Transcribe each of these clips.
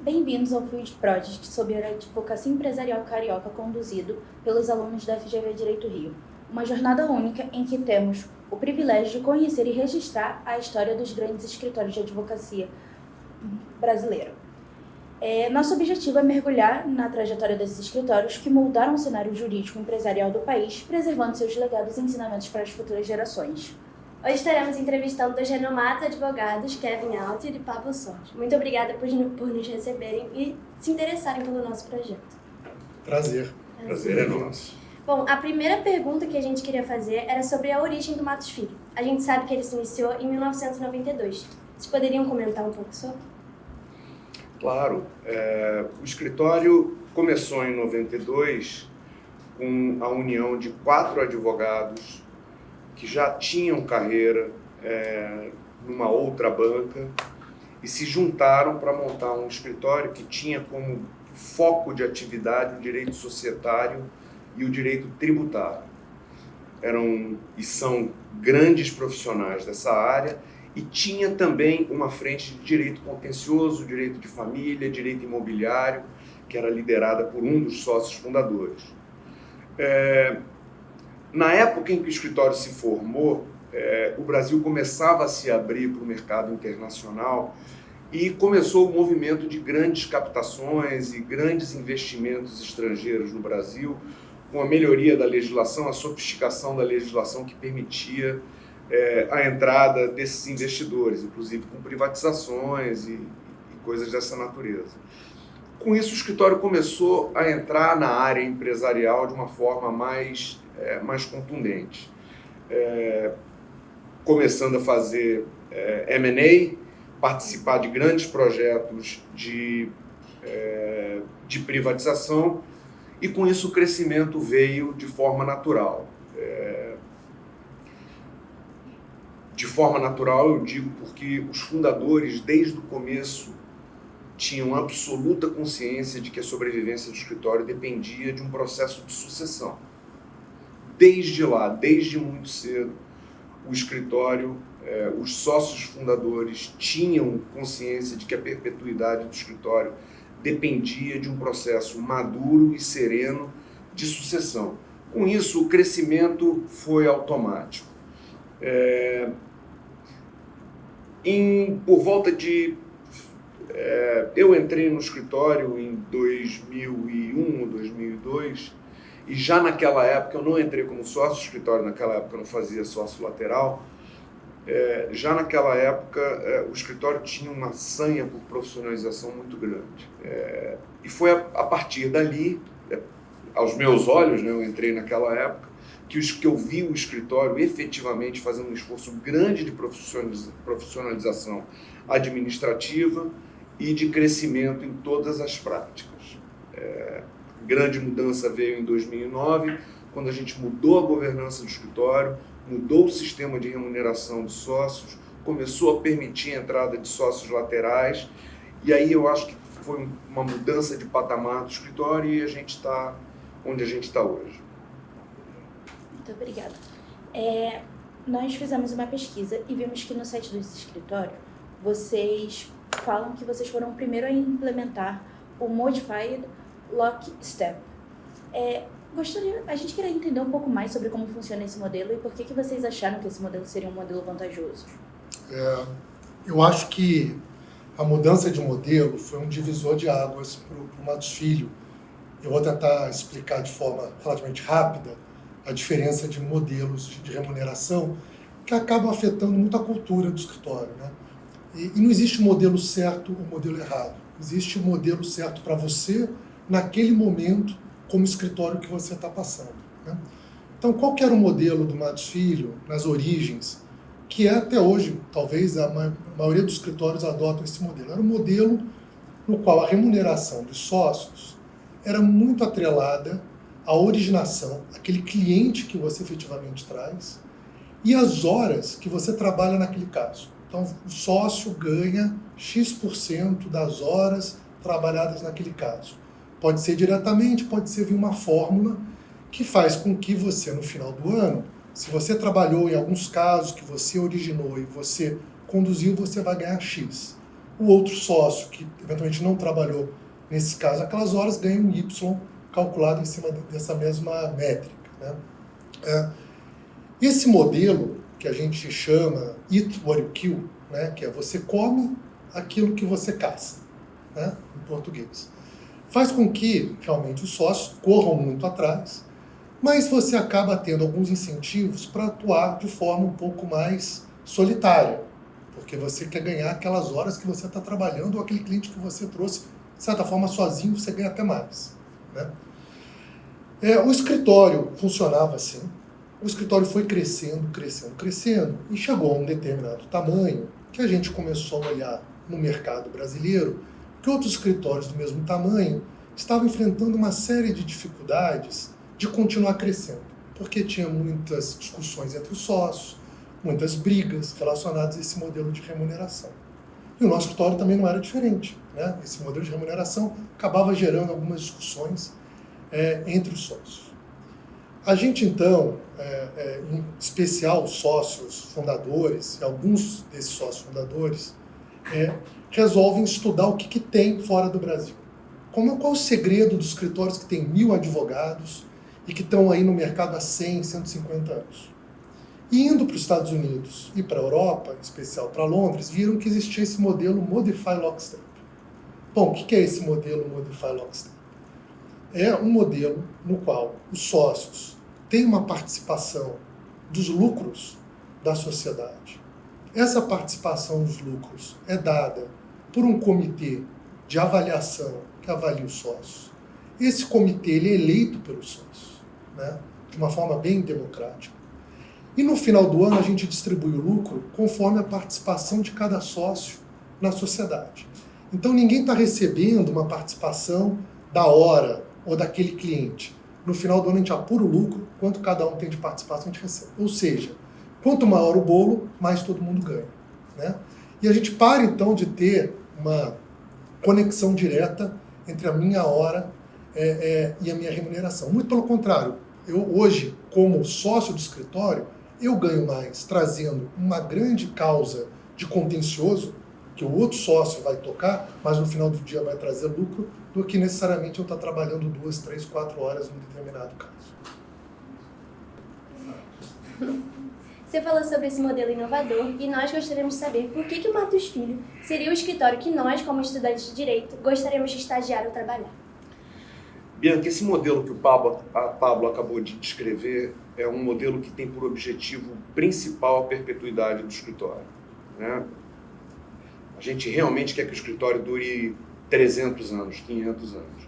Bem-vindos ao Field Project sobre a advocacia empresarial carioca conduzido pelos alunos da FGV Direito Rio. Uma jornada única em que temos o privilégio de conhecer e registrar a história dos grandes escritórios de advocacia brasileiro. Nosso objetivo é mergulhar na trajetória desses escritórios que moldaram o cenário jurídico e empresarial do país, preservando seus legados e ensinamentos para as futuras gerações. Hoje estaremos entrevistando dois renomados advogados, Kevin Alto e Pablo Sorge. Muito obrigada por nos receberem e se interessarem pelo nosso projeto. Prazer. Prazer é nosso. Bom, a primeira pergunta que a gente queria fazer era sobre a origem do Matos Filho. A gente sabe que ele se iniciou em 1992. Vocês poderiam comentar um pouco sobre? Claro. O escritório começou em 92 com a união de 4 advogados que já tinham carreira numa outra banca e se juntaram para montar um escritório que tinha como foco de atividade o direito societário e o direito tributário. Eram e são grandes profissionais dessa área e tinha também uma frente de direito contencioso, direito de família, direito imobiliário, que era liderada por um dos sócios fundadores. Na época em que o escritório se formou, o Brasil começava a se abrir para o mercado internacional e começou o movimento de grandes captações e grandes investimentos estrangeiros no Brasil, com a melhoria da legislação, a sofisticação da legislação que permitia a entrada desses investidores, inclusive com privatizações e coisas dessa natureza. Com isso, o escritório começou a entrar na área empresarial de uma forma mais contundente, começando a fazer M&A, participar de grandes projetos de privatização, e com isso o crescimento veio de forma natural. De forma natural, eu digo porque os fundadores, desde o começo, tinham absoluta consciência de que a sobrevivência do escritório dependia de um processo de sucessão. Desde lá, desde muito cedo, o escritório, os sócios fundadores tinham consciência de que a perpetuidade do escritório dependia de um processo maduro e sereno de sucessão. Com isso, o crescimento foi automático. Por volta de... eu entrei no escritório em 2001 ou 2002, e já naquela época, eu não entrei como sócio do escritório, naquela época eu não fazia sócio lateral, já naquela época o escritório tinha uma sanha por profissionalização muito grande. E foi a partir dali, aos meus olhos, né, eu entrei naquela época, que eu vi o escritório efetivamente fazendo um esforço grande de profissionalização administrativa e de crescimento em todas as práticas. Grande mudança veio em 2009, quando a gente mudou a governança do escritório, mudou o sistema de remuneração dos sócios, começou a permitir a entrada de sócios laterais, e aí eu acho que foi uma mudança de patamar do escritório e a gente está onde a gente está hoje. Muito obrigada. Nós fizemos uma pesquisa e vimos que no site desse escritório vocês falam que vocês foram o primeiro a implementar o Modified Lockstep. A gente queria entender um pouco mais sobre como funciona esse modelo e por que vocês acharam que esse modelo seria um modelo vantajoso. Eu acho que a mudança de modelo foi um divisor de águas para o Matos Filho. Eu vou tentar explicar de forma relativamente rápida a diferença de modelos de remuneração que acabam afetando muito a cultura do escritório, né? E não existe modelo certo ou modelo errado. Existe o modelo certo para você naquele momento, como escritório que você está passando, né? Então, qual que era o modelo do Matos Filho nas origens, que até hoje, talvez a maioria dos escritórios adotam esse modelo? Era um modelo no qual a remuneração dos sócios era muito atrelada à originação, aquele cliente que você efetivamente traz, e as horas que você trabalha naquele caso. Então, o sócio ganha X% das horas trabalhadas naquele caso. Pode ser diretamente, pode ser via uma fórmula que faz com que você, no final do ano, se você trabalhou em alguns casos que você originou e você conduziu, você vai ganhar X. o outro sócio, que eventualmente não trabalhou, nesse caso, aquelas horas, ganha um Y calculado em cima dessa mesma métrica, né? Esse modelo, que a gente chama Eat What You Kill, né? Que é você come aquilo que você caça, né? Em português, faz com que realmente os sócios corram muito atrás, mas você acaba tendo alguns incentivos para atuar de forma um pouco mais solitária, porque você quer ganhar aquelas horas que você está trabalhando ou aquele cliente que você trouxe, de certa forma, sozinho, você ganha até mais, né? O escritório funcionava assim, o escritório foi crescendo e chegou a um determinado tamanho que a gente começou a olhar no mercado brasileiro que outros escritórios do mesmo tamanho estavam enfrentando uma série de dificuldades de continuar crescendo, porque tinha muitas discussões entre os sócios, muitas brigas relacionadas a esse modelo de remuneração. E o nosso escritório também não era diferente, né? Esse modelo de remuneração acabava gerando algumas discussões entre os sócios. A gente, então, em especial os sócios fundadores, e alguns desses sócios fundadores, resolvem estudar o que tem fora do Brasil. Qual o segredo dos escritórios que têm 1.000 advogados e que estão aí no mercado há 100, 150 anos? E indo para os Estados Unidos e para a Europa, em especial para Londres, viram que existia esse modelo Modify Lockstep. Bom, o que é esse modelo Modify Lockstep? É um modelo no qual os sócios têm uma participação dos lucros da sociedade. Essa participação dos lucros é dada por um comitê de avaliação que avalia os sócios. Esse comitê ele é eleito pelos sócios, né, de uma forma bem democrática. E no final do ano a gente distribui o lucro conforme a participação de cada sócio na sociedade. Então ninguém está recebendo uma participação da hora ou daquele cliente. No final do ano a gente apura o lucro, quanto cada um tem de participação a gente recebe. Ou seja, quanto maior o bolo, mais todo mundo ganha, né? E a gente para então de ter uma conexão direta entre a minha hora e a minha remuneração. Muito pelo contrário, eu hoje, como sócio do escritório, eu ganho mais trazendo uma grande causa de contencioso, que o outro sócio vai tocar, mas no final do dia vai trazer lucro, do que necessariamente eu estar trabalhando 2, 3, 4 horas em um determinado caso. Você falou sobre esse modelo inovador e nós gostaríamos de saber por que o Matos Filho seria o escritório que nós, como estudantes de Direito, gostaríamos de estagiar ou trabalhar. Bianca, esse modelo que o Pablo acabou de descrever é um modelo que tem por objetivo principal a perpetuidade do escritório, né? A gente realmente quer que o escritório dure 300 anos, 500 anos.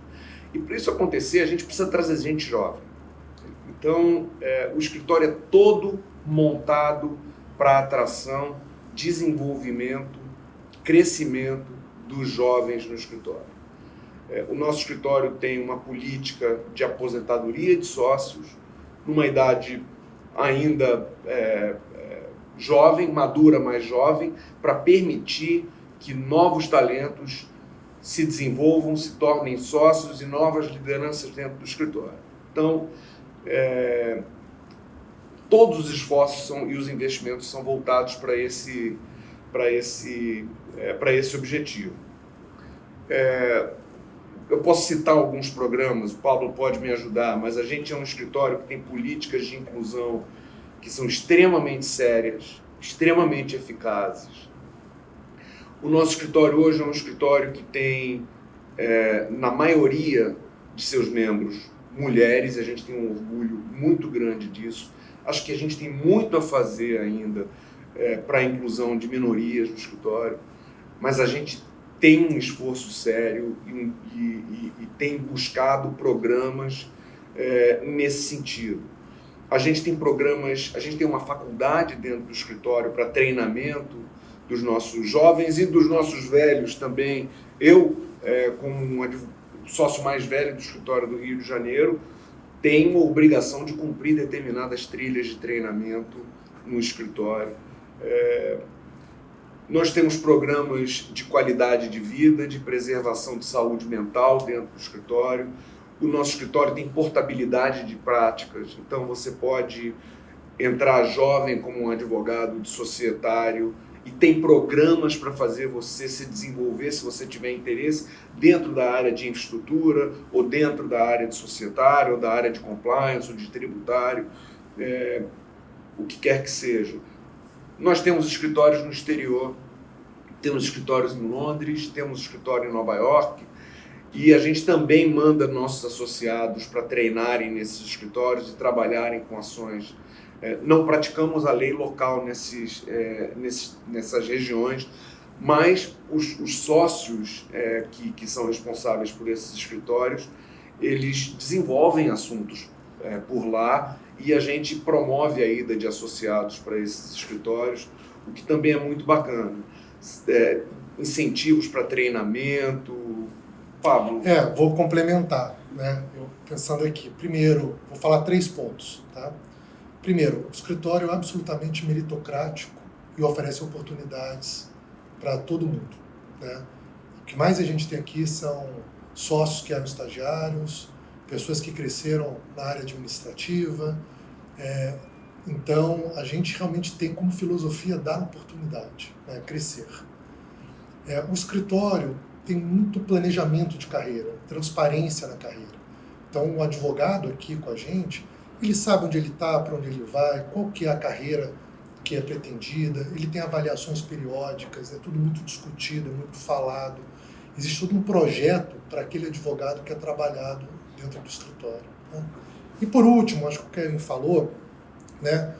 E para isso acontecer, a gente precisa trazer gente jovem. Então, o escritório é todo montado para atração, desenvolvimento, crescimento dos jovens no escritório. O nosso escritório tem uma política de aposentadoria de sócios, numa idade ainda jovem, madura, mais jovem, para permitir que novos talentos se desenvolvam, se tornem sócios e novas lideranças dentro do escritório. Então, todos os esforços e os investimentos são voltados para esse objetivo. Eu posso citar alguns programas, o Pablo pode me ajudar, mas a gente é um escritório que tem políticas de inclusão que são extremamente sérias, extremamente eficazes. O nosso escritório hoje é um escritório que tem, na maioria de seus membros, mulheres, e a gente tem um orgulho muito grande disso. Acho que a gente tem muito a fazer ainda para a inclusão de minorias no escritório, mas a gente tem um esforço sério e tem buscado programas nesse sentido. A gente tem programas, a gente tem uma faculdade dentro do escritório para treinamento dos nossos jovens e dos nossos velhos também. Eu, como um sócio mais velho do escritório do Rio de Janeiro, tenho a obrigação de cumprir determinadas trilhas de treinamento no escritório. Nós temos programas de qualidade de vida, de preservação de saúde mental dentro do escritório. O nosso escritório tem portabilidade de práticas, então você pode entrar jovem como um advogado de societário e tem programas para fazer você se desenvolver, se você tiver interesse, dentro da área de infraestrutura, ou dentro da área de societário, ou da área de compliance, ou de tributário, o que quer que seja. Nós temos escritórios no exterior, temos escritórios em Londres, temos escritório em Nova York, e a gente também manda nossos associados para treinarem nesses escritórios e trabalharem com ações. Não praticamos a lei local nessas regiões, mas os sócios que são responsáveis por esses escritórios, eles desenvolvem assuntos por lá, e a gente promove a ida de associados para esses escritórios, o que também é muito bacana. Incentivos para treinamento. Pablo? Vou complementar, né? Eu pensando aqui. Primeiro, vou falar 3 pontos, tá? Primeiro, o escritório é absolutamente meritocrático e oferece oportunidades para todo mundo, né? O que mais a gente tem aqui são sócios que eram estagiários, pessoas que cresceram na área administrativa. Então, a gente realmente tem como filosofia dar oportunidade, né? Crescer. O escritório tem muito planejamento de carreira, transparência na carreira. Então, o advogado aqui com a gente, ele sabe onde ele está, para onde ele vai, qual que é a carreira que é pretendida, ele tem avaliações periódicas, é tudo muito discutido, é muito falado. Existe todo um projeto para aquele advogado que é trabalhado dentro do escritório, né? E por último, acho que o Kevin falou, né,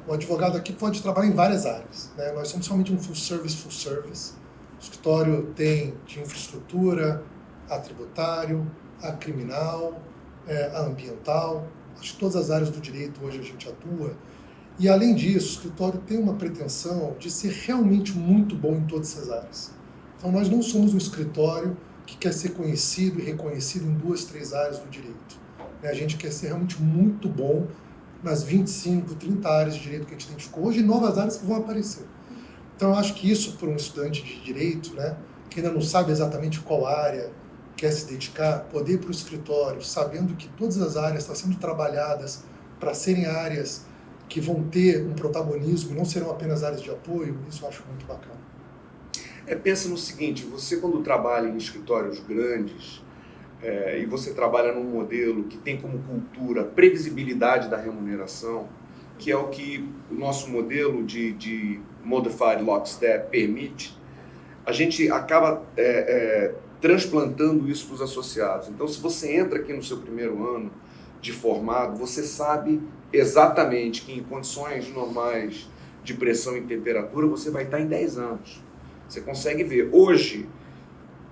o advogado aqui pode trabalhar em várias áreas, né? Nós somos somente um full service. O escritório tem de infraestrutura, a tributário, a criminal, a ambiental. Acho que todas as áreas do direito hoje a gente atua. E, além disso, o escritório tem uma pretensão de ser realmente muito bom em todas essas áreas. Então, nós não somos um escritório que quer ser conhecido e reconhecido em 2, 3 áreas do direito. A gente quer ser realmente muito bom nas 25, 30 áreas de direito que a gente identificou hoje e novas áreas que vão aparecer. Então, eu acho que isso, para um estudante de direito, né, que ainda não sabe exatamente qual área quer se dedicar, poder ir para o escritório, sabendo que todas as áreas estão sendo trabalhadas para serem áreas que vão ter um protagonismo e não serão apenas áreas de apoio, isso eu acho muito bacana. Pensa no seguinte, você quando trabalha em escritórios grandes, e você trabalha num modelo que tem como cultura a previsibilidade da remuneração, que é o que o nosso modelo de Modified Lockstep permite, a gente acaba transplantando isso para os associados. Então, se você entra aqui no seu primeiro ano de formado, você sabe exatamente que em condições normais de pressão e temperatura, você vai estar em 10 anos. Você consegue ver. Hoje,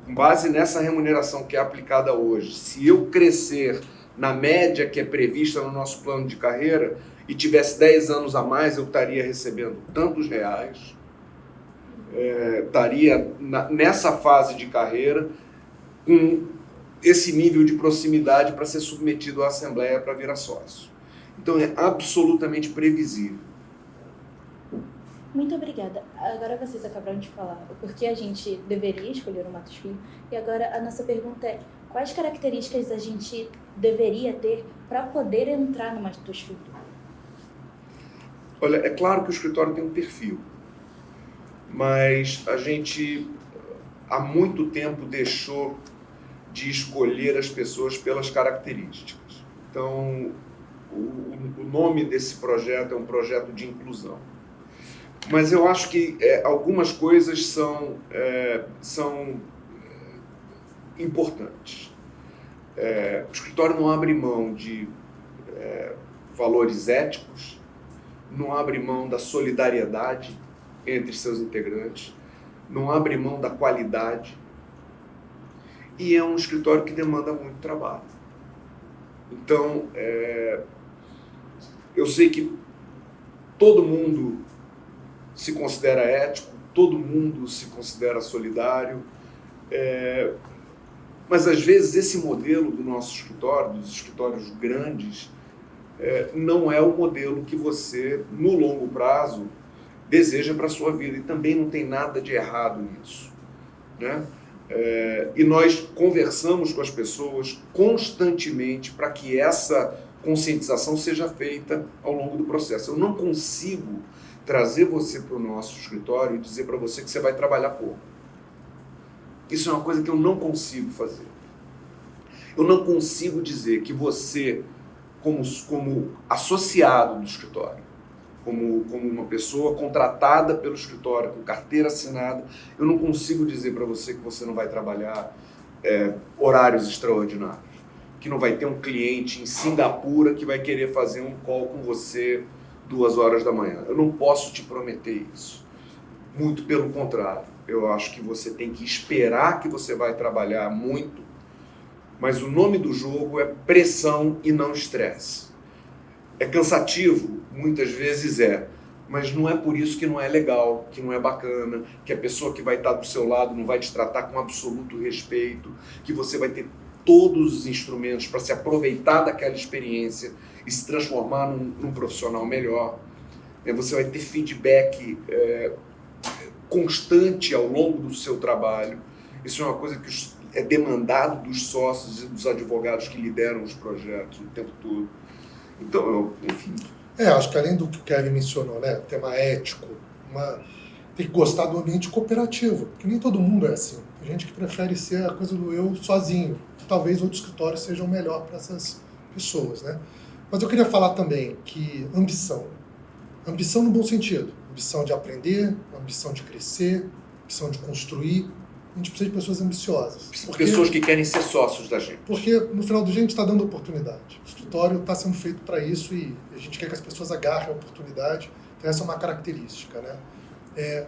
com base nessa remuneração que é aplicada hoje, se eu crescer na média que é prevista no nosso plano de carreira e tivesse 10 anos a mais, eu estaria recebendo tantos reais, estaria nessa fase de carreira com esse nível de proximidade para ser submetido à Assembleia para virar sócio. Então é absolutamente previsível. Muito obrigada. Agora vocês acabaram de falar o porquê a gente deveria escolher o Matos Filho. E agora a nossa pergunta é: quais características a gente deveria ter para poder entrar no Matos Filho? Olha, é claro que o escritório tem um perfil, mas a gente há muito tempo deixou de escolher as pessoas pelas características. Então, o nome desse projeto é um projeto de inclusão. Mas eu acho que algumas coisas são importantes. O escritório não abre mão de valores éticos, não abre mão da solidariedade entre seus integrantes, não abre mão da qualidade, e é um escritório que demanda muito trabalho. Então, eu sei que todo mundo se considera ético, todo mundo se considera solidário, mas às vezes esse modelo do nosso escritório, dos escritórios grandes, não é o modelo que você, no longo prazo, deseja para a sua vida, e também não tem nada de errado nisso, né? E nós conversamos com as pessoas constantemente para que essa conscientização seja feita ao longo do processo. Eu não consigo trazer você para o nosso escritório e dizer para você que você vai trabalhar pouco. Isso é uma coisa que eu não consigo fazer. Eu não consigo dizer que você, como associado do escritório, como uma pessoa contratada pelo escritório, com carteira assinada, eu não consigo dizer para você que você não vai trabalhar horários extraordinários, que não vai ter um cliente em Singapura que vai querer fazer um call com você 2h da manhã. Eu não posso te prometer isso. Muito pelo contrário. Eu acho que você tem que esperar que você vai trabalhar muito, mas o nome do jogo é pressão e não estresse. É cansativo? Muitas vezes mas não é por isso que não é legal, que não é bacana, que a pessoa que vai estar do seu lado não vai te tratar com absoluto respeito, que você vai ter todos os instrumentos para se aproveitar daquela experiência e se transformar num profissional melhor. Você vai ter feedback constante ao longo do seu trabalho. Isso é uma coisa que é demandado dos sócios e dos advogados que lideram os projetos o tempo todo. Então, enfim... acho que além do que o Kevin mencionou, né, tema ético, tem que gostar do ambiente cooperativo, porque nem todo mundo é assim. Tem gente que prefere ser a coisa do eu sozinho. Talvez outros escritórios sejam melhor para essas pessoas, né? Mas eu queria falar também que ambição no bom sentido, ambição de aprender, ambição de crescer, ambição de construir. A gente precisa de pessoas ambiciosas. Pessoas que querem ser sócios da gente. Porque, no final do dia, a gente está dando oportunidade. O escritório está sendo feito para isso e a gente quer que as pessoas agarrem a oportunidade. Então, essa é uma característica, né?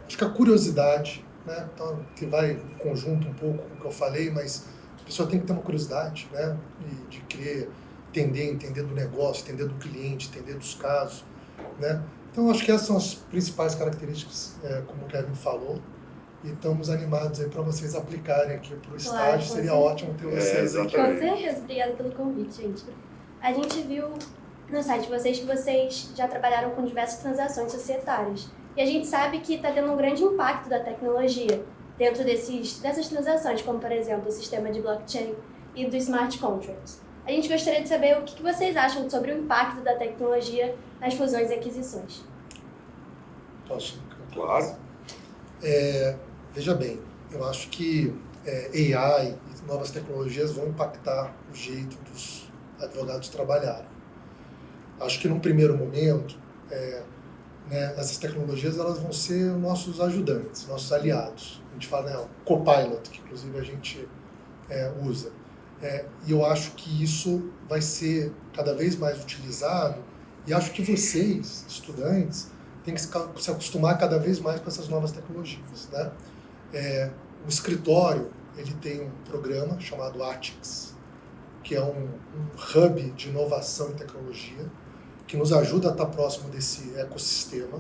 Acho que a curiosidade, né? Então, que vai em conjunto um pouco com o que eu falei, mas a pessoa tem que ter uma curiosidade, né? De querer entender do negócio, entender do cliente, entender dos casos, né? Então, acho que essas são as principais características, como o Kevin falou. E estamos animados aí para vocês aplicarem aqui para o estágio. Seria ótimo ter vocês aqui. Com certeza. Obrigada pelo convite, gente. A gente viu no site de vocês que vocês já trabalharam com diversas transações societárias. E a gente sabe que está tendo um grande impacto da tecnologia dentro dessas transações, como, por exemplo, o sistema de blockchain e do smart contracts. A gente gostaria de saber o que vocês acham sobre o impacto da tecnologia nas fusões e aquisições. Posso? Claro. Veja bem, eu acho que AI e novas tecnologias vão impactar o jeito dos advogados trabalharem. Acho que num primeiro momento, essas tecnologias elas vão ser nossos ajudantes, nossos aliados. A gente fala, o Copilot, que inclusive a gente usa. E eu acho que isso vai ser cada vez mais utilizado e acho que vocês, estudantes, têm que se acostumar cada vez mais com essas novas tecnologias, né? O escritório ele tem um programa chamado ATIX, que é um hub de inovação e tecnologia, que nos ajuda a estar próximo desse ecossistema.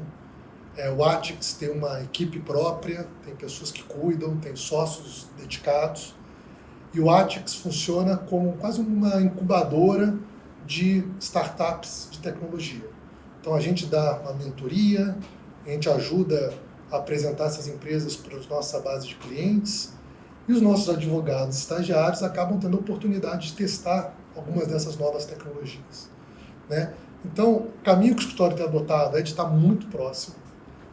O ATIX tem uma equipe própria, tem pessoas que cuidam, tem sócios dedicados, e o ATIX funciona como quase uma incubadora de startups de tecnologia. Então a gente dá uma mentoria, a gente ajuda a apresentar essas empresas para a nossa base de clientes e os nossos advogados estagiários acabam tendo a oportunidade de testar algumas dessas novas tecnologias, né? Então, o caminho que o escritório tem adotado é de estar muito próximo,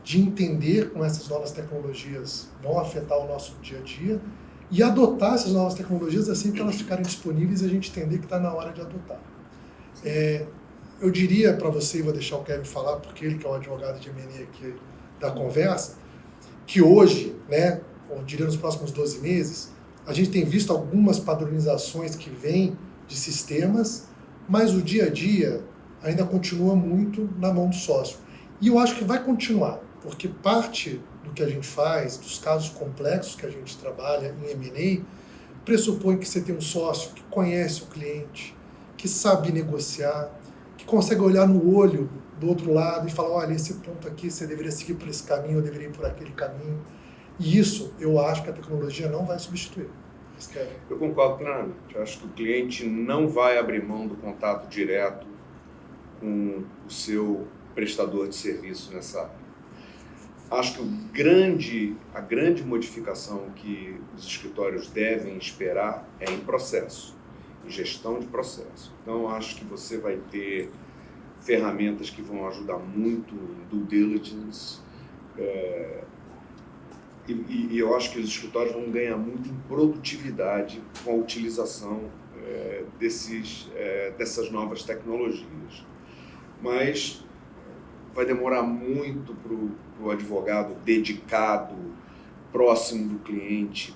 de entender como essas novas tecnologias vão afetar o nosso dia a dia e adotar essas novas tecnologias assim que elas ficarem disponíveis e a gente entender que está na hora de adotar. Eu diria para você, e vou deixar o Kevin falar, porque ele que é o advogado de M&A aqui da conversa, que hoje, né, eu diria nos próximos 12 meses, a gente tem visto algumas padronizações que vêm de sistemas, mas o dia a dia ainda continua muito na mão do sócio. E eu acho que vai continuar, porque parte do que a gente faz, dos casos complexos que a gente trabalha em M&A, pressupõe que você tem um sócio que conhece o cliente, que sabe negociar, que consegue olhar no olho do outro lado e falar, olha, esse ponto aqui você deveria seguir por esse caminho, eu deveria ir por aquele caminho. E isso eu acho que a tecnologia não vai substituir. Eu concordo plenamente. Eu acho que o cliente não vai abrir mão do contato direto com o seu prestador de serviço nessa área. Acho que a grande modificação que os escritórios devem esperar é em processo, em gestão de processo. Então, acho que você vai ter ferramentas que vão ajudar muito em due diligence, e eu acho que os escritórios vão ganhar muito em produtividade com a utilização dessas novas tecnologias. Mas vai demorar muito para o advogado dedicado, próximo do cliente,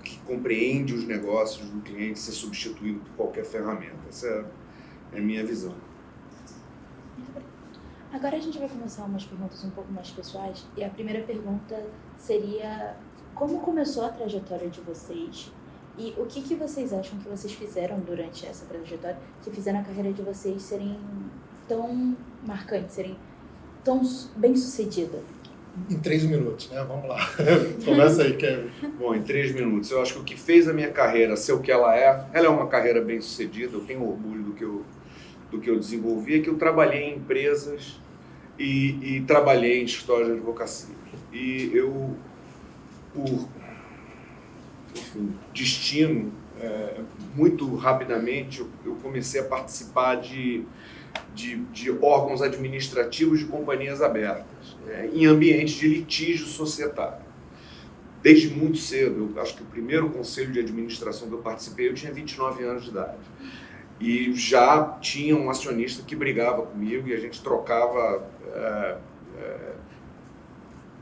que compreende os negócios do cliente, ser substituído por qualquer ferramenta. Essa é a minha visão. Agora a gente vai começar umas perguntas um pouco mais pessoais. E a primeira pergunta seria: como começou a trajetória de vocês? E o que vocês acham que vocês fizeram durante essa trajetória que fizeram a carreira de vocês serem tão marcante, serem tão bem-sucedida? Em 3 minutos, né? Vamos lá. Começa aí, Kevin. Bom, em 3 minutos. Eu acho que o que fez a minha carreira ser o que ela é uma carreira bem-sucedida, eu tenho orgulho do que eu desenvolvi, é que eu trabalhei em empresas e trabalhei em escritórios de advocacia. E eu, por destino, muito rapidamente, eu comecei a participar de órgãos administrativos de companhias abertas, em ambientes de litígio societário. Desde muito cedo, eu acho que o primeiro conselho de administração que eu participei, eu tinha 29 anos de idade. E já tinha um acionista que brigava comigo e a gente trocava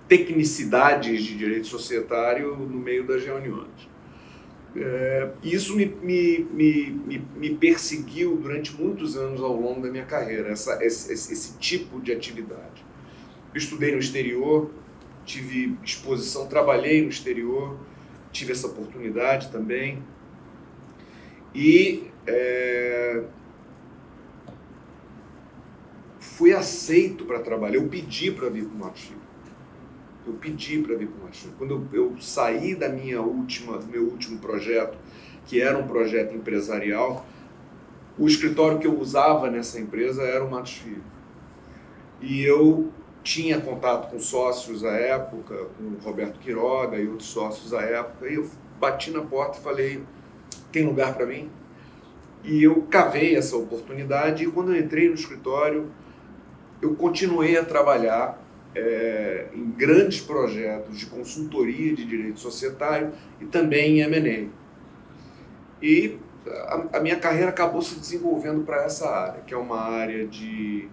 tecnicidades de direito societário no meio das reuniões. Isso me perseguiu durante muitos anos ao longo da minha carreira, esse tipo de atividade. Eu estudei no exterior, tive exposição, trabalhei no exterior, tive essa oportunidade também. E fui aceito para trabalhar, eu pedi para vir para o Matos Filho. Quando eu saí do meu último projeto, que era um projeto empresarial, o escritório que eu usava nessa empresa era o Matos Filho. E eu tinha contato com sócios à época, com o Roberto Quiroga e outros sócios à época, e eu bati na porta e falei: tem lugar para mim? E eu cavei essa oportunidade, e quando eu entrei no escritório, eu continuei a trabalhar em grandes projetos de consultoria de direito societário e também em M&A. E a minha carreira acabou se desenvolvendo para essa área, que é uma área de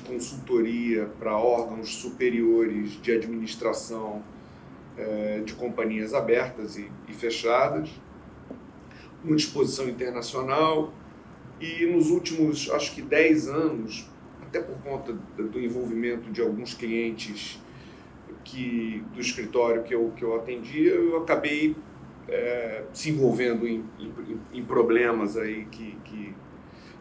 consultoria para órgãos superiores de administração de companhias abertas e fechadas, uma exposição internacional, e nos últimos, acho que 10 anos, até por conta do envolvimento de alguns clientes do escritório que eu atendia, eu acabei se envolvendo em problemas aí que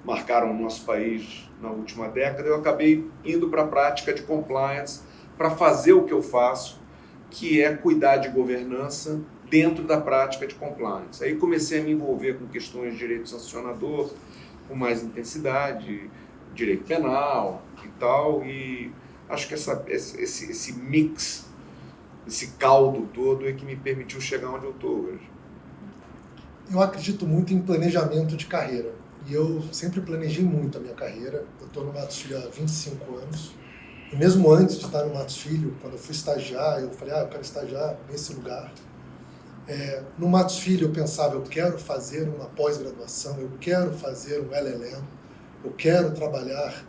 marcaram o nosso país na última década. Eu acabei indo para a prática de compliance para fazer o que eu faço, que é cuidar de governança dentro da prática de compliance. Aí comecei a me envolver com questões de direito sancionador com mais intensidade, direito penal e tal, e acho que esse mix, esse caldo todo é que me permitiu chegar onde eu estou hoje. Eu acredito muito em planejamento de carreira, e eu sempre planejei muito a minha carreira. Eu estou no Matos Filho há 25 anos, e mesmo antes de estar no Matos Filho, quando eu fui estagiar, eu falei: eu quero estagiar nesse lugar. No Matos Filho eu pensava: eu quero fazer uma pós-graduação, eu quero fazer um LLM, eu quero trabalhar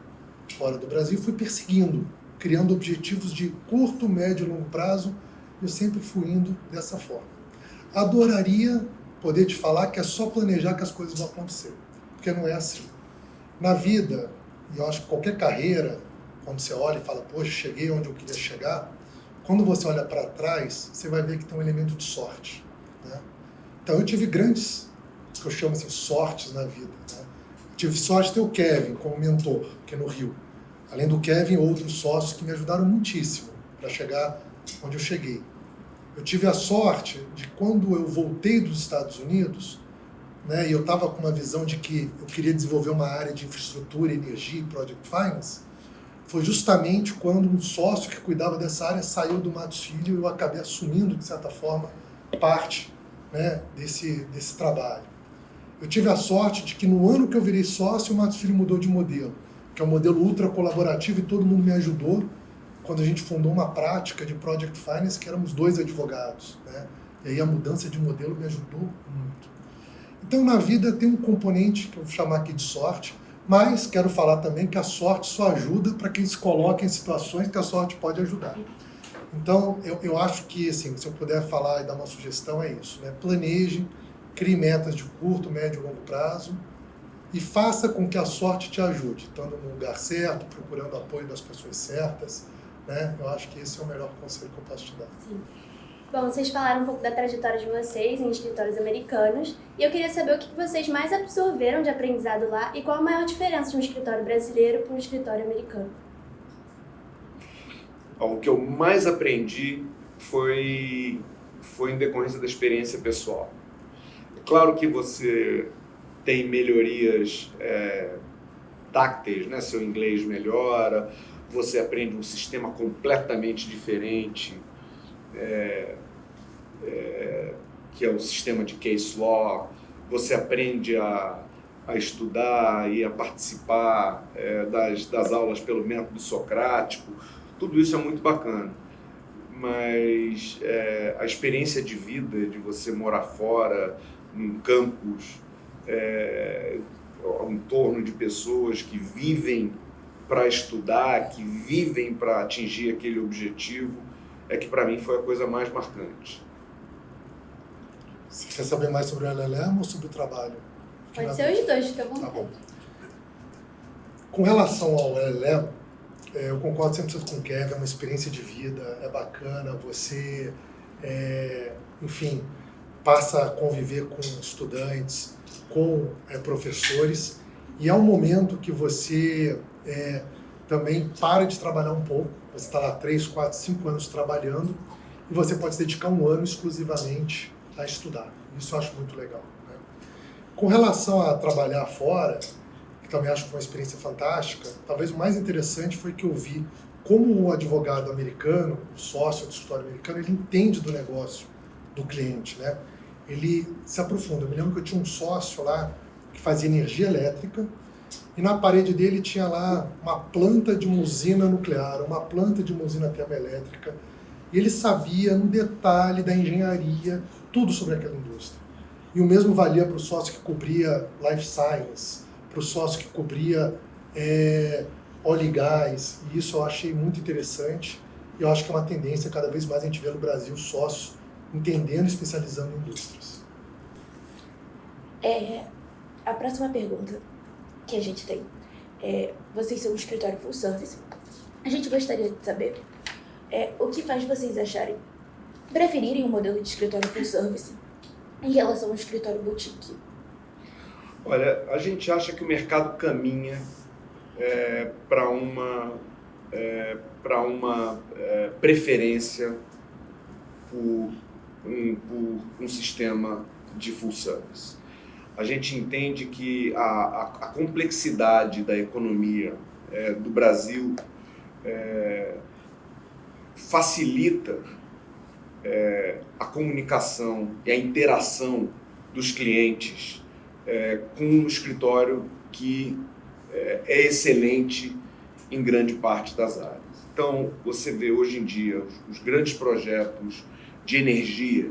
fora do Brasil. Fui perseguindo, criando objetivos de curto, médio e longo prazo. Eu sempre fui indo dessa forma. Adoraria poder te falar que é só planejar que as coisas vão acontecer, porque não é assim. Na vida, e eu acho que qualquer carreira, quando você olha e fala: poxa, cheguei onde eu queria chegar, quando você olha para trás, você vai ver que tem um elemento de sorte, né? Então eu tive grandes, que eu chamo assim, sortes na vida, né? Tive sorte de ter o Kevin como mentor, aqui no Rio. Além do Kevin, outros sócios que me ajudaram muitíssimo para chegar onde eu cheguei. Eu tive a sorte de, quando eu voltei dos Estados Unidos, né, e eu estava com uma visão de que eu queria desenvolver uma área de infraestrutura, energia e project finance, foi justamente quando um sócio que cuidava dessa área saiu do Matos Filho, e eu acabei assumindo, de certa forma, parte, né, desse trabalho. Eu tive a sorte de que no ano que eu virei sócio, o Matos Filho mudou de modelo, que é um modelo ultra colaborativo, e todo mundo me ajudou quando a gente fundou uma prática de Project Finance, que éramos 2 advogados, né? E aí a mudança de modelo me ajudou muito. Então, na vida tem um componente que eu vou chamar aqui de sorte, mas quero falar também que a sorte só ajuda para quem se coloca em situações que a sorte pode ajudar. Então, eu acho que, assim, se eu puder falar e dar uma sugestão, é isso, né? Planeje, crie metas de curto, médio e longo prazo e faça com que a sorte te ajude, estando no lugar certo, procurando apoio das pessoas certas, né? Eu acho que esse é o melhor conselho que eu posso te dar. Sim. Bom, vocês falaram um pouco da trajetória de vocês em escritórios americanos e eu queria saber o que vocês mais absorveram de aprendizado lá e qual a maior diferença de um escritório brasileiro para um escritório americano. O que eu mais aprendi foi em decorrência da experiência pessoal. É claro que você tem melhorias tácteis, né? Seu inglês melhora, você aprende um sistema completamente diferente, que é o sistema de case law. Você aprende a estudar e a participar das aulas pelo método socrático. Tudo isso é muito bacana, mas a experiência de vida, de você morar fora, num campus, em torno de pessoas que vivem para estudar, que vivem para atingir aquele objetivo, é que para mim foi a coisa mais marcante. Você quer saber mais sobre o LLM ou sobre o trabalho? Pode ser os dois, fica à Tá vontade. bom. Com relação ao LLM, eu concordo 100% com o Kevin, é uma experiência de vida, é bacana, você, enfim, passa a conviver com estudantes, com professores, e é um momento que você também para de trabalhar um pouco, você está lá 3, 4, 5 anos trabalhando, e você pode se dedicar 1 ano exclusivamente a estudar. Isso eu acho muito legal, né? Com relação a trabalhar fora, que também acho que foi uma experiência fantástica, talvez o mais interessante foi que eu vi como o advogado americano, o sócio do escritório americano, ele entende do negócio do cliente, né? Ele se aprofunda. Eu me lembro que eu tinha um sócio lá que fazia energia elétrica e na parede dele tinha lá uma planta de uma usina nuclear, uma planta de uma usina termoelétrica, e ele sabia no detalhe da engenharia tudo sobre aquela indústria. E o mesmo valia para o sócio que cobria life science, para o sócio que cobria óleo e gás, e isso eu achei muito interessante, e eu acho que é uma tendência cada vez mais a gente vê no Brasil sócios entendendo e especializando em indústrias. A próxima pergunta que a gente tem vocês são um escritório full service, a gente gostaria de saber o que faz vocês preferirem o modelo de escritório full service em relação ao escritório boutique? Olha, a gente acha que o mercado caminha para uma preferência por um sistema de full service. A gente entende que a complexidade da economia do Brasil facilita a comunicação e a interação dos clientes com um escritório que é excelente em grande parte das áreas. Então, você vê hoje em dia os grandes projetos de energia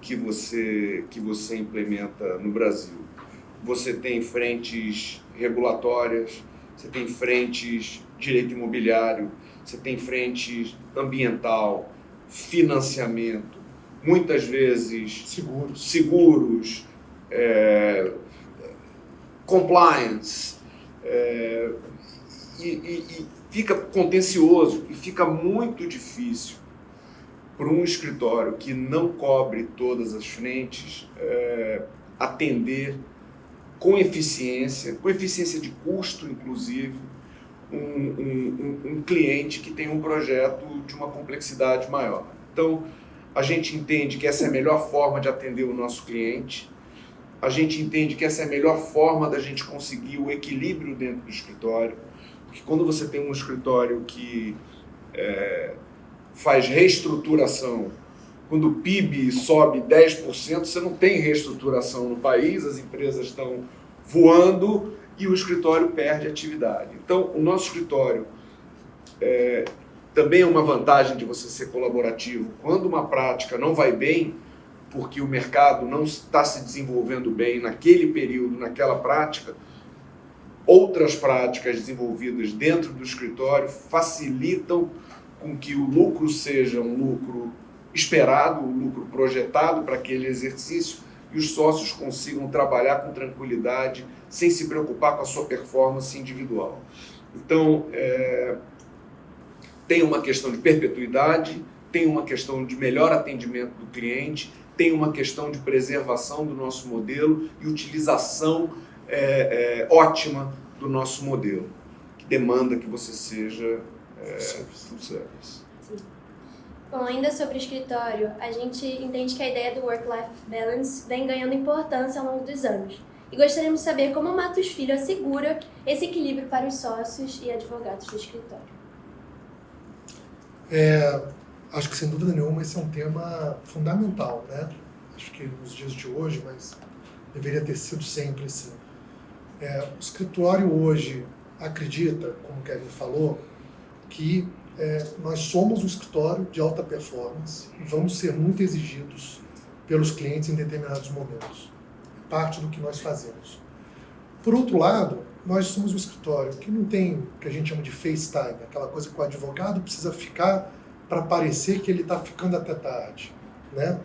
que você implementa no Brasil. Você tem frentes regulatórias, você tem frentes direito imobiliário, você tem frentes ambiental, financiamento, muitas vezes seguros, compliance, e fica contencioso e fica muito difícil para um escritório que não cobre todas as frentes atender com eficiência de custo, inclusive, um cliente que tem um projeto de uma complexidade maior. Então, a gente entende que essa é a melhor forma de atender o nosso cliente, a gente entende que essa é a melhor forma da gente conseguir o equilíbrio dentro do escritório, porque quando você tem um escritório que faz reestruturação quando o PIB sobe 10%, você não tem reestruturação no país, as empresas estão voando e o escritório perde atividade. Então, o nosso escritório também é uma vantagem de você ser colaborativo. Quando uma prática não vai bem, porque o mercado não está se desenvolvendo bem naquele período, naquela prática, outras práticas desenvolvidas dentro do escritório facilitam com que o lucro seja um lucro esperado, um lucro projetado para aquele exercício e os sócios consigam trabalhar com tranquilidade, sem se preocupar com a sua performance individual. Então, tem uma questão de perpetuidade, tem uma questão de melhor atendimento do cliente, tem uma questão de preservação do nosso modelo e utilização ótima do nosso modelo, que demanda que você seja full service. Bom, ainda sobre o escritório, a gente entende que a ideia do work-life balance vem ganhando importância ao longo dos anos. E gostaríamos de saber como o Matos Filho assegura esse equilíbrio para os sócios e advogados do escritório. Acho que, sem dúvida nenhuma, esse é um tema fundamental, né? Acho que nos dias de hoje, mas deveria ter sido sempre assim. O escritório hoje acredita, como o Kevin falou, que nós somos um escritório de alta performance e vamos ser muito exigidos pelos clientes em determinados momentos. É parte do que nós fazemos. Por outro lado, nós somos um escritório que não tem o que a gente chama de FaceTime, aquela coisa que o advogado precisa ficar para parecer que ele está ficando até tarde, né?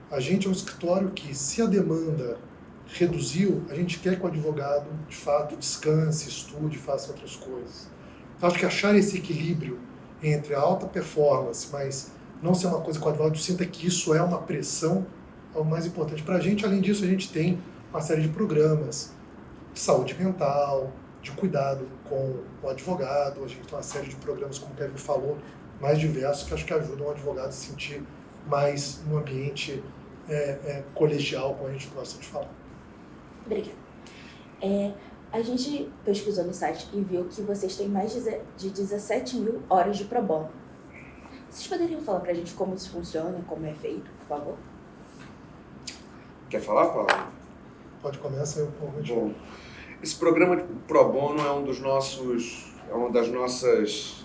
A gente é um escritório que, se a demanda reduziu, a gente quer que o advogado, de fato, descanse, estude, faça outras coisas. Então, acho que achar esse equilíbrio entre a alta performance, mas não ser uma coisa que o advogado sinta que isso é uma pressão, é o mais importante para a gente. Além disso, a gente tem uma série de programas de saúde mental, de cuidado com o advogado, a gente tem uma série de programas, como o Kevin falou, mais diversos, que acho que ajudam o advogado a se sentir mais num ambiente colegial, como a gente gosta de falar. Obrigada. A gente pesquisou no site e viu que vocês têm mais de 17 mil horas de pro bono. Vocês poderiam falar pra gente como isso funciona, como é feito, por favor? Quer falar, Paulo? Pode começar, eu vou Bom, esse programa de pro bono é uma das nossas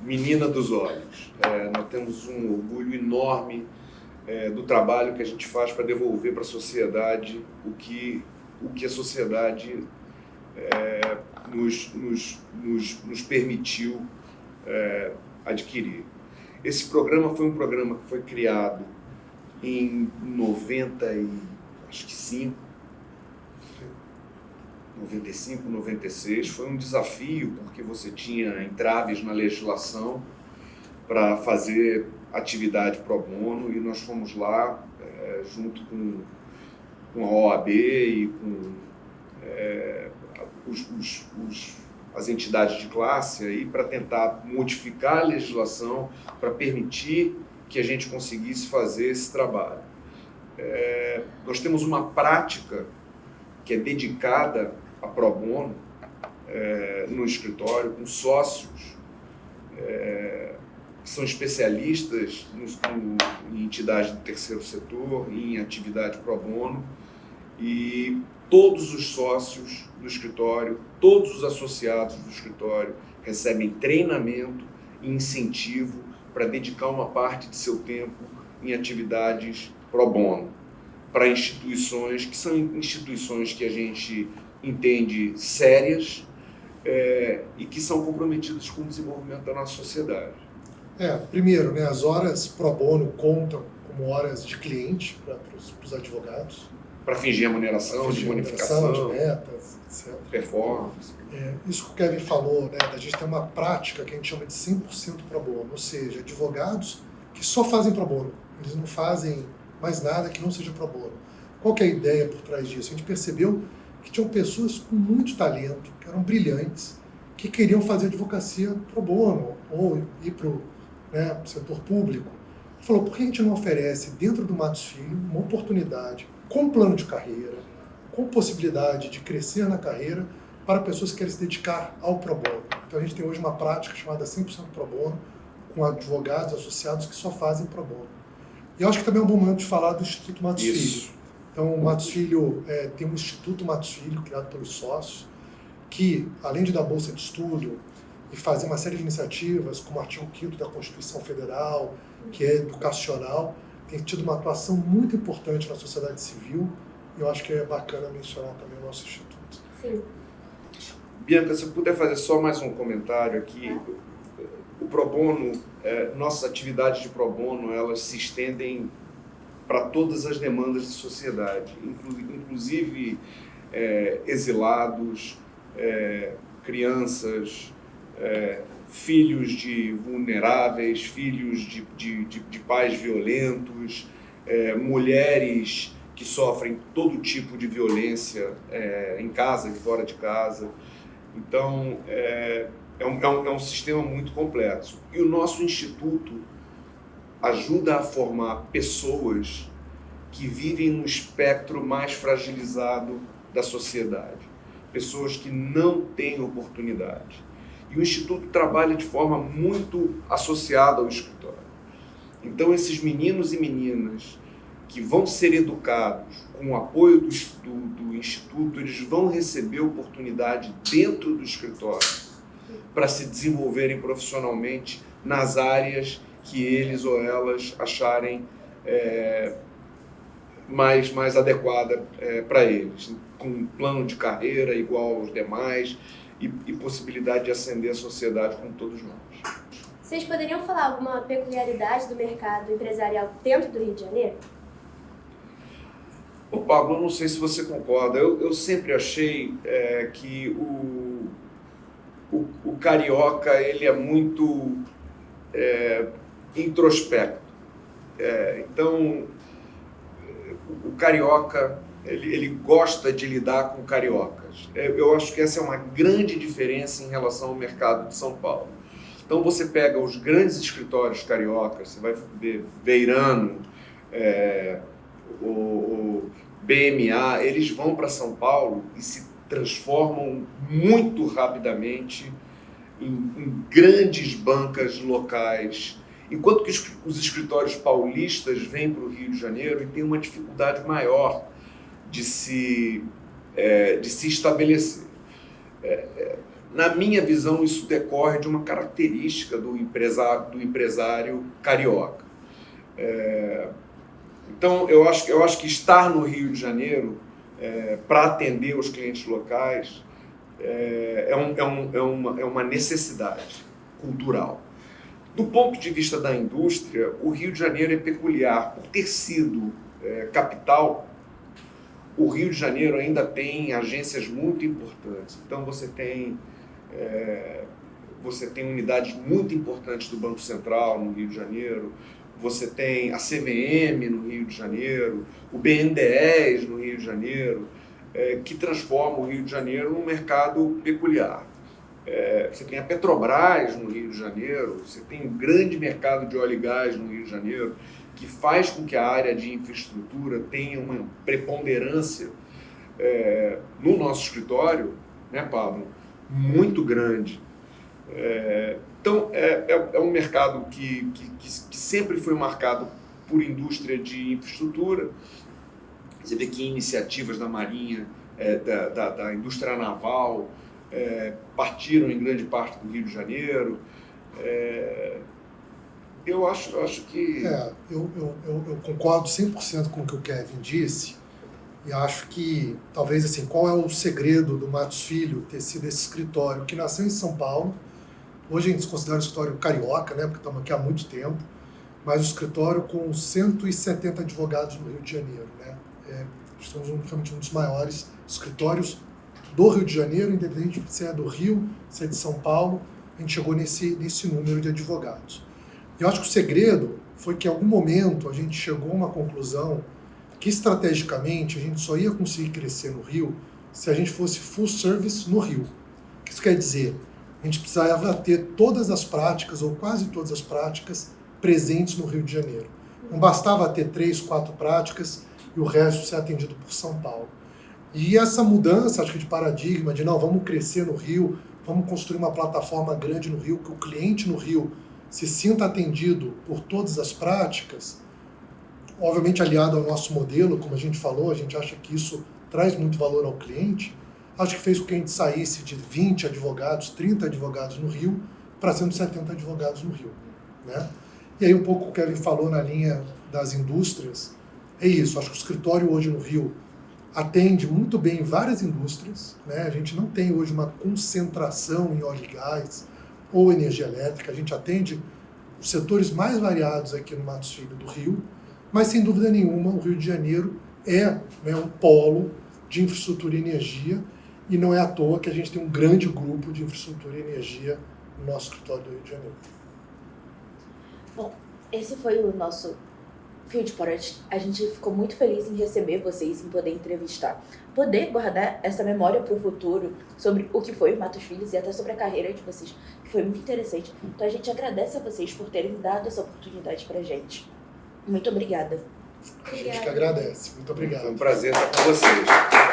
menina dos olhos. Nós temos um orgulho enorme do trabalho que a gente faz para devolver para a sociedade o que a sociedade nos permitiu adquirir. Esse programa foi um programa que foi criado em 95, 96, foi um desafio porque você tinha entraves na legislação para fazer atividade pro bono e nós fomos lá junto com a OAB e com as entidades de classe aí para tentar modificar a legislação para permitir que a gente conseguisse fazer esse trabalho. Nós temos uma prática que é dedicada a pro bono no escritório, com sócios que são especialistas em entidades do terceiro setor, em atividade pro bono, e todos os sócios do escritório, todos os associados do escritório recebem treinamento e incentivo para dedicar uma parte de seu tempo em atividades pro bono, para instituições que são instituições que a gente entende sérias e que são comprometidas com o desenvolvimento da nossa sociedade. Primeiro, né, as horas pro bono contam como horas de cliente para os advogados. Para fingir remuneração, de bonificação, de metas, etc. Performance. Isso que o Kevin falou, né, da gente ter uma prática que a gente chama de 100% pro bono, ou seja, advogados que só fazem pro bono, eles não fazem mais nada que não seja pro bono. Qual que é a ideia por trás disso? A gente percebeu que tinham pessoas com muito talento, que eram brilhantes, que queriam fazer advocacia pro bono, ou ir para o setor público. Falou, por que a gente não oferece dentro do Matos Filho uma oportunidade com plano de carreira, com possibilidade de crescer na carreira para pessoas que querem se dedicar ao pro bono. Então a gente tem hoje uma prática chamada 100% pro bono, com advogados associados que só fazem pro bono. E eu acho que também é um bom momento de falar do Instituto Matos Filho. Então, o Matos Filho tem um Instituto Matos Filho, criado pelos sócios, que, além de dar bolsa de estudo e fazer uma série de iniciativas, como o artigo 5º da Constituição Federal, que é educacional, tem tido uma atuação muito importante na sociedade civil, e eu acho que é bacana mencionar também o nosso Instituto. Sim. Bianca, se eu puder fazer só mais um comentário aqui, o pro bono, nossas atividades de pro bono, elas se estendem para todas as demandas da sociedade, inclusive exilados, crianças, filhos de vulneráveis, filhos de pais violentos, mulheres que sofrem todo tipo de violência em casa e fora de casa. Então, é um sistema muito complexo. E o nosso instituto ajuda a formar pessoas que vivem no espectro mais fragilizado da sociedade. Pessoas que não têm oportunidade. E o Instituto trabalha de forma muito associada ao escritório. Então, esses meninos e meninas que vão ser educados com o apoio do Instituto, eles vão receber oportunidade dentro do escritório para se desenvolverem profissionalmente nas áreas que eles ou elas acharem mais adequada para eles, com um plano de carreira igual aos demais e possibilidade de ascender a sociedade como todos nós. Vocês poderiam falar alguma peculiaridade do mercado empresarial dentro do Rio de Janeiro? Ô Pablo, eu não sei se você concorda, eu sempre achei que o carioca ele é muito introspecto. Então, o carioca ele gosta de lidar com cariocas. Eu acho que essa é uma grande diferença em relação ao mercado de São Paulo. Então, você pega os grandes escritórios cariocas, você vai ver Veirano, o BMA, eles vão para São Paulo e se transformam muito rapidamente em grandes bancas locais, enquanto que os escritórios paulistas vêm para o Rio de Janeiro e têm uma dificuldade maior de se estabelecer. Na minha visão, isso decorre de uma característica do empresário carioca. Então, eu acho que estar no Rio de Janeiro para atender os clientes locais é uma necessidade cultural. Do ponto de vista da indústria, o Rio de Janeiro é peculiar. Por ter sido capital, o Rio de Janeiro ainda tem agências muito importantes. Então, você tem unidades muito importantes do Banco Central no Rio de Janeiro, você tem a CVM no Rio de Janeiro, o BNDES no Rio de Janeiro, que transforma o Rio de Janeiro num mercado peculiar. Você tem a Petrobras no Rio de Janeiro, você tem um grande mercado de óleo e gás no Rio de Janeiro, que faz com que a área de infraestrutura tenha uma preponderância no nosso escritório, né, Pablo, muito grande. Então, é um mercado que sempre foi marcado por indústria de infraestrutura. Você vê que iniciativas da Marinha, da indústria naval, partiram em grande parte do Rio de Janeiro. Eu acho que... Eu concordo 100% com o que o Kevin disse, e acho que, talvez, assim, qual é o segredo do Matos Filho ter sido esse escritório que nasceu em São Paulo. Hoje a gente se considera um escritório carioca, né, porque estamos aqui há muito tempo, mas o escritório com 170 advogados no Rio de Janeiro. Né? Somos realmente um dos maiores escritórios do Rio de Janeiro, independente se é do Rio, se é de São Paulo, a gente chegou nesse número de advogados. E eu acho que o segredo foi que, em algum momento, a gente chegou a uma conclusão que, estrategicamente, a gente só ia conseguir crescer no Rio se a gente fosse full service no Rio. O que isso quer dizer? A gente precisava ter todas as práticas, ou quase todas as práticas, presentes no Rio de Janeiro. Não bastava ter 3, 4 práticas e o resto ser atendido por São Paulo. E essa mudança, acho que de paradigma, de não, vamos crescer no Rio, vamos construir uma plataforma grande no Rio, que o cliente no Rio se sinta atendido por todas as práticas, obviamente aliado ao nosso modelo, como a gente falou, a gente acha que isso traz muito valor ao cliente, acho que fez com que a gente saísse de 20 advogados, 30 advogados no Rio, para 170 advogados no Rio, né? E aí um pouco o que o Kevin falou na linha das indústrias, é isso, acho que o escritório hoje no Rio atende muito bem várias indústrias, né? A gente não tem hoje uma concentração em óleo e gás ou energia elétrica, a gente atende os setores mais variados aqui no Matos Filho do Rio, mas sem dúvida nenhuma o Rio de Janeiro é, né, um polo de infraestrutura e energia, e não é à toa que a gente tem um grande grupo de infraestrutura e energia no nosso escritório do Rio de Janeiro. Bom, esse foi o nosso Field Podcast. A gente ficou muito feliz em receber vocês, em poder entrevistar, poder guardar essa memória para o futuro sobre o que foi o Matos Filhos e até sobre a carreira de vocês, que foi muito interessante. Então a gente agradece a vocês por terem dado essa oportunidade para a gente. Muito obrigada. A gente que agradece. Muito obrigado. Foi um prazer estar com vocês.